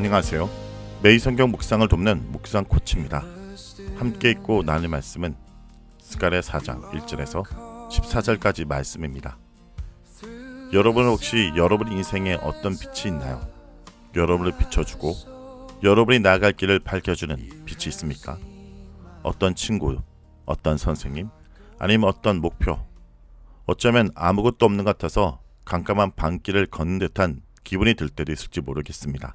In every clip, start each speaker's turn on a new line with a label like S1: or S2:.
S1: 안녕하세요. 매일 성경 묵상을 돕는 묵상 코치입니다. 함께 읽고 나눌 말씀은 스가랴 4장 1절에서 14절까지 말씀입니다. 여러분 혹시 여러분 인생에 어떤 빛이 있나요? 여러분을 비춰주고 여러분이 나아갈 길을 밝혀주는 빛이 있습니까? 어떤 친구, 어떤 선생님, 아니면 어떤 목표, 어쩌면 아무것도 없는 것 같아서 깜깜한 밤길을 걷는 듯한 기분이 들 때도 있을지 모르겠습니다.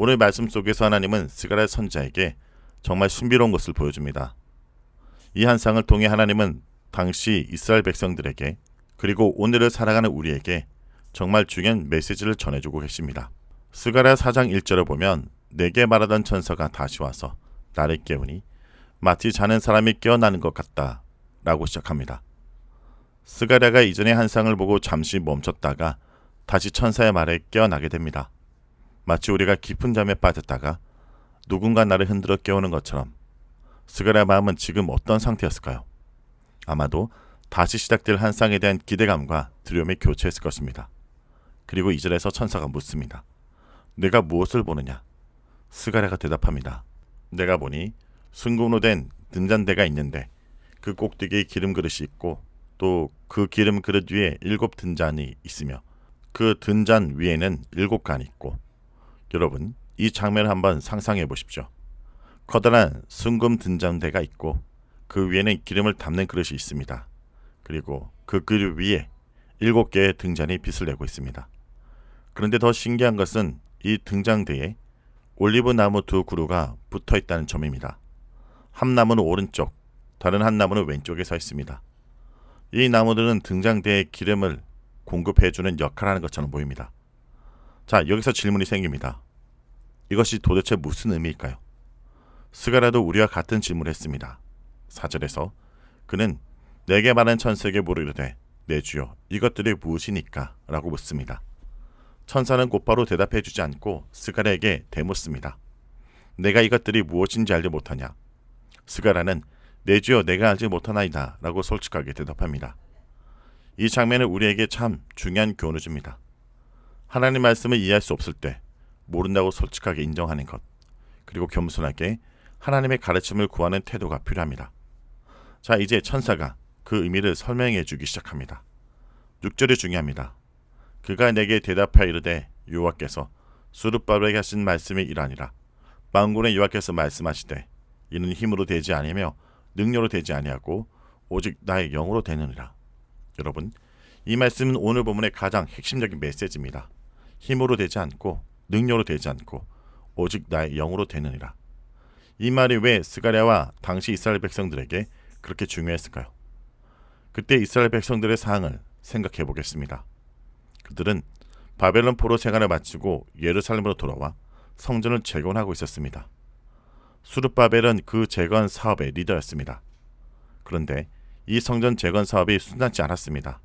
S1: 오늘 말씀 속에서 하나님은 스가랴 선지자에게 정말 신비로운 것을 보여줍니다. 이 한상을 통해 하나님은 당시 이스라엘 백성들에게 그리고 오늘을 살아가는 우리에게 정말 중요한 메시지를 전해주고 계십니다. 스가랴 4장 1절을 보면 내게 말하던 천사가 다시 와서 나를 깨우니 마치 자는 사람이 깨어나는 것 같다 라고 시작합니다. 스가랴가 이전의 한상을 보고 잠시 멈췄다가 다시 천사의 말에 깨어나게 됩니다. 마치 우리가 깊은 잠에 빠졌다가 누군가 나를 흔들어 깨우는 것처럼 스가랴의 마음은 지금 어떤 상태였을까요? 아마도 다시 시작될 한상에 대한 기대감과 두려움이 교차했을 것입니다. 그리고 2절에서 천사가 묻습니다. 내가 무엇을 보느냐? 스가랴가 대답합니다. 내가 보니 순금으로 된 등잔대가 있는데 그 꼭대기에 기름 그릇이 있고 또 그 기름 그릇 위에 7 등잔이 있으며 그 등잔 위에는 7간이 있고, 여러분 이 장면을 한번 상상해 보십시오. 커다란 순금 등잔대가 있고 그 위에는 기름을 담는 그릇이 있습니다. 그리고 그 그릇 위에 7개의 등잔이 빛을 내고 있습니다. 그런데 더 신기한 것은 이 등잔대에 올리브 나무 2 그루가 붙어 있다는 점입니다. 한 나무는 오른쪽, 다른 한 나무는 왼쪽에 서 있습니다. 이 나무들은 등잔대에 기름을 공급해주는 역할을 하는 것처럼 보입니다. 자, 여기서 질문이 생깁니다. 이것이 도대체 무슨 의미일까요? 스가랴도 우리와 같은 질문을 했습니다. 4절에서 그는 내게 말한 천사에게 물으려되 내 주여 이것들이 무엇이니까? 라고 묻습니다. 천사는 곧바로 대답해주지 않고 스가랴에게 대묻습니다. 내가 이것들이 무엇인지 알지 못하냐? 스가랴는 내 주여 내가 알지 못하나이다 라고 솔직하게 대답합니다. 이 장면은 우리에게 참 중요한 교훈을 줍니다. 하나님 말씀을 이해할 수 없을 때 모른다고 솔직하게 인정하는 것, 그리고 겸손하게 하나님의 가르침을 구하는 태도가 필요합니다. 자, 이제 천사가 그 의미를 설명해 주기 시작합니다. 6절이 중요합니다. 그가 내게 대답하여 이르되 여호와께서 스룹바벨에게 하신 말씀이 이러하니라. 만군의 여호와께서 말씀하시되 이는 힘으로 되지 아니하며 능력으로 되지 아니하고 오직 나의 영으로 되느니라. 여러분, 이 말씀은 오늘 본문의 가장 핵심적인 메시지입니다. 힘으로 되지 않고 능력으로 되지 않고 오직 나의 영으로 되느니라. 이 말이 왜 스가랴와 당시 이스라엘 백성들에게 그렇게 중요했을까요? 그때 이스라엘 백성들의 상황을 생각해 보겠습니다. 그들은 바벨론 포로 생활을 마치고 예루살렘으로 돌아와 성전을 재건하고 있었습니다. 스룹바벨은 그 재건 사업의 리더였습니다. 그런데 이 성전 재건 사업이 순탄치 않았습니다.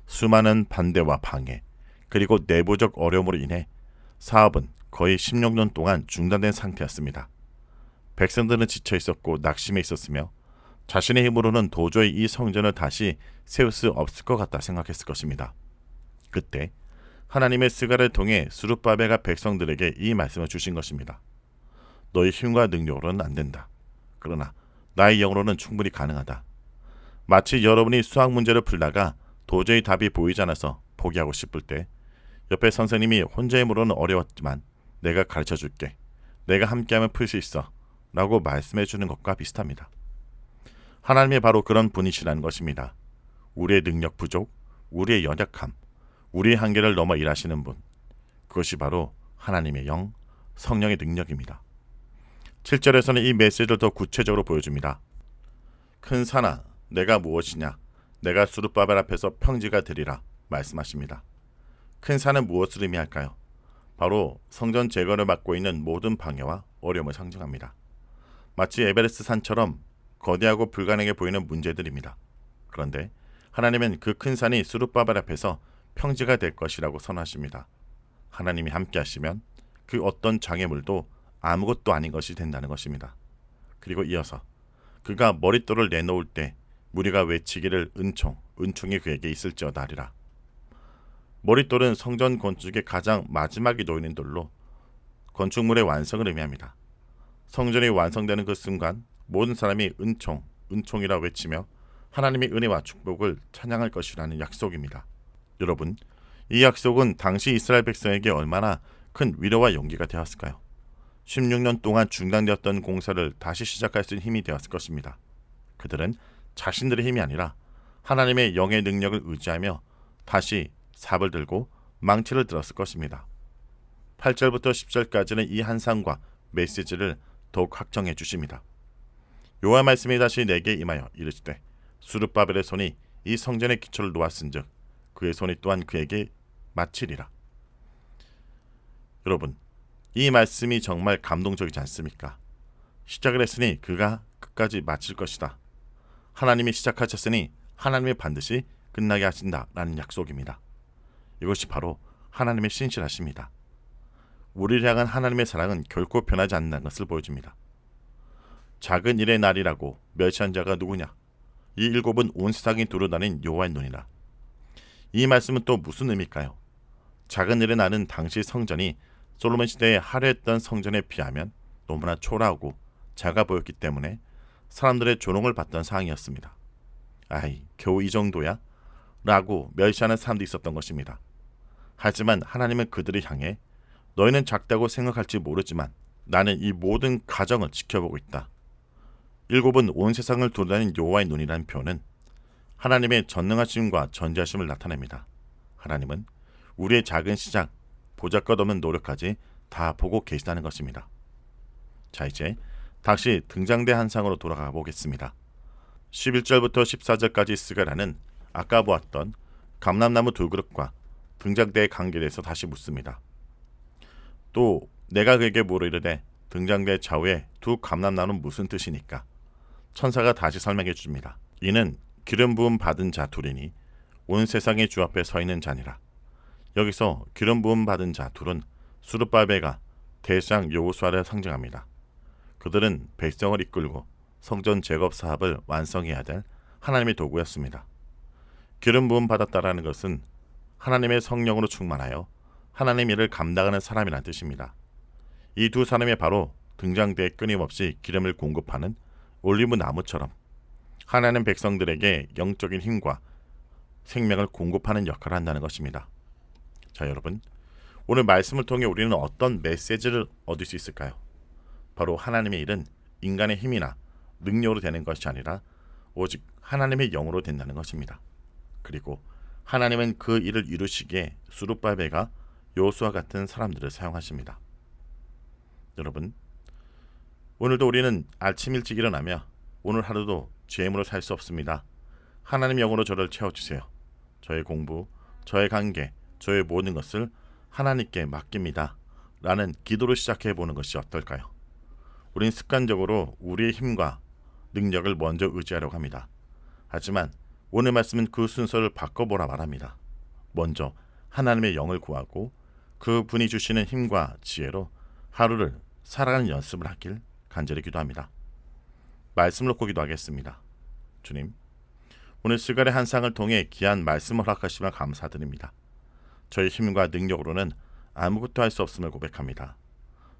S1: 수많은 반대와 방해, 그리고 내부적 어려움으로 인해 사업은 거의 16년 동안 중단된 상태였습니다. 백성들은 지쳐 있었고 낙심해 있었으며 자신의 힘으로는 도저히 이 성전을 다시 세울 수 없을 것 같다 생각했을 것입니다. 그때 하나님의 스가랴를 통해 스룹바벨과 백성들에게 이 말씀을 주신 것입니다. 너희 힘과 능력으로는 안 된다. 그러나 나의 영으로는 충분히 가능하다. 마치 여러분이 수학 문제를 풀다가 도저히 답이 보이지 않아서 포기하고 싶을 때 옆에 선생님이 혼자의 힘으로는 어려웠지만 내가 가르쳐 줄게. 내가 함께하면 풀 수 있어. 라고 말씀해 주는 것과 비슷합니다. 하나님이 바로 그런 분이시라는 것입니다. 우리의 능력 부족, 우리의 연약함, 우리의 한계를 넘어 일하시는 분. 그것이 바로 하나님의 영, 성령의 능력입니다. 7절에서는 이 메시지를 더 구체적으로 보여줍니다. 큰 산아, 내가 무엇이냐? 내가 스룹바벨 앞에서 평지가 되리라 말씀하십니다. 큰 산은 무엇을 의미할까요? 바로 성전 재건을 맡고 있는 모든 방해와 어려움을 상징합니다. 마치 에베레스트 산처럼 거대하고 불가능해 보이는 문제들입니다. 그런데 하나님은 그 큰 산이 스룹바벨 앞에서 평지가 될 것이라고 선언하십니다. 하나님이 함께 하시면 그 어떤 장애물도 아무것도 아닌 것이 된다는 것입니다. 그리고 이어서 그가 머릿돌을 내놓을 때 무리가 외치기를 은총이 그에게 있을지어다 하리라. 머릿돌은 성전 건축의 가장 마지막에 놓이는 돌로 건축물의 완성을 의미합니다. 성전이 완성되는 그 순간 모든 사람이 은총, 은총이라 외치며 하나님의 은혜와 축복을 찬양할 것이라는 약속입니다. 여러분, 이 약속은 당시 이스라엘 백성에게 얼마나 큰 위로와 용기가 되었을까요? 16년 동안 중단되었던 공사를 다시 시작할 수 있는 힘이 되었을 것입니다. 그들은 자신들의 힘이 아니라 하나님의 영의 능력을 의지하며 다시 삽을 들고 망치를 들었을 것입니다. 8절부터 10절까지는 이 환상과 메시지를 더욱 확정해 주십니다. 여호와 말씀이 다시 내게 임하여 이르시되 스룹바벨의 손이 이 성전의 기초를 놓았은즉 그의 손이 또한 그에게 마치리라. 여러분, 이 말씀이 정말 감동적이지 않습니까? 시작을 했으니 그가 끝까지 마칠 것이다. 하나님이 시작하셨으니 하나님이 반드시 끝나게 하신다라는 약속입니다. 이것이 바로 하나님의 신실하심입니다. 우리를 향한 하나님의 사랑은 결코 변하지 않는다는 것을 보여줍니다. 작은 일의 날이라고 멸시한 자가 누구냐? 이 일곱은 온 세상이 두루다닌 여호와의 눈이라. 이 말씀은 또 무슨 의미일까요? 작은 일의 날은 당시 성전이 솔로몬 시대에 화려했던 성전에 비하면 너무나 초라하고 작아 보였기 때문에 사람들의 조롱을 받던 상황이었습니다. 아이, 겨우 이 정도야? 라고 멸시하는 사람도 있었던 것입니다. 하지만 하나님은 그들을 향해 너희는 작다고 생각할지 모르지만 나는 이 모든 가정을 지켜보고 있다. 일곱은 온 세상을 돌아다닌 여호와의 눈이라는 표현은 하나님의 전능하심과 전지하심을 나타냅니다. 하나님은 우리의 작은 시작, 보잘것없는 노력까지 다 보고 계시다는 것입니다. 자, 이제 다시 등장대 한상으로 돌아가 보겠습니다. 11절부터 14절까지 스가랴는 아까 보았던 감람나무 두 그릇과 등장대의 관계에 대해서 다시 묻습니다. 또 내가 그에게 물어 이르되 등장대 좌우에 두 감람나무는 무슨 뜻이니까? 천사가 다시 설명해 줍니다. 이는 기름 부음 받은 자 둘이니 온 세상의 주 앞에 서 있는 자니라. 여기서 기름 부음 받은 자 둘은 스룹바벨과 대장 여호수아를 상징합니다. 그들은 백성을 이끌고 성전 제법 사업을 완성해야 될 하나님의 도구였습니다. 기름 부음 받았다라는 것은 하나님의 성령으로 충만하여 하나님의 일을 감당하는 사람이라는 뜻입니다. 이 두 사람이 바로 등장대에 끊임없이 기름을 공급하는 올리브 나무처럼 하나님 백성들에게 영적인 힘과 생명을 공급하는 역할을 한다는 것입니다. 자, 여러분, 오늘 말씀을 통해 우리는 어떤 메시지를 얻을 수 있을까요? 바로 하나님의 일은 인간의 힘이나 능력으로 되는 것이 아니라 오직 하나님의 영으로 된다는 것입니다. 그리고 하나님은 그 일을 이루시기에 스룹바벨과 여호수아 같은 사람들을 사용하십니다. 여러분, 오늘도 우리는 아침 일찍 일어나며 오늘 하루도 죄임으로 살 수 없습니다. 하나님 영으로 저를 채워주세요. 저의 공부, 저의 관계, 저의 모든 것을 하나님께 맡깁니다. 라는 기도로 시작해보는 것이 어떨까요? 우린 습관적으로 우리의 힘과 능력을 먼저 의지하려고 합니다. 하지만 오늘 말씀은 그 순서를 바꿔보라 말합니다. 먼저 하나님의 영을 구하고 그 분이 주시는 힘과 지혜로 하루를 살아가는 연습을 하길 간절히 기도합니다. 말씀을 놓고 기도하겠습니다. 주님, 오늘 스가랴 한상을 통해 귀한 말씀을 허락하시며 감사드립니다. 저희 힘과 능력으로는 아무것도 할 수 없음을 고백합니다.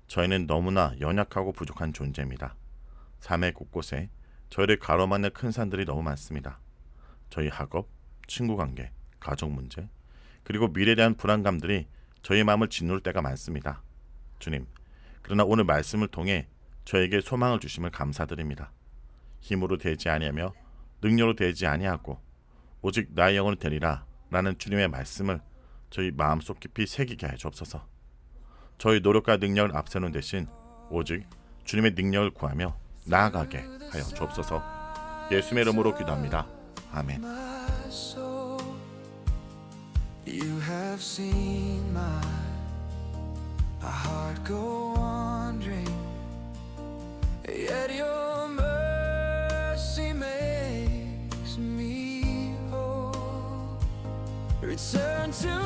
S1: 저희는 너무나 연약하고 부족한 존재입니다. 삶의 곳곳에 저희를 가로막는 큰 산들이 너무 많습니다. 저희 학업, 친구관계, 가족 문제, 그리고 미래에 대한 불안감들이 저희 마음을 짓누를 때가 많습니다. 주님, 그러나 오늘 말씀을 통해 저에게 소망을 주심을 감사드립니다. 힘으로 되지 아니하며 능력으로 되지 아니하고 오직 나의 영으로 되리라 라는 주님의 말씀을 저희 마음속 깊이 새기게 하여 주옵소서. 저희 노력과 능력을 앞세우는 대신 오직 주님의 능력을 구하며 나아가게 하여 주옵소서. 예수의 이름으로 기도합니다. 아멘. You have seen my heart go wandering, yet your mercy makes me whole. Return to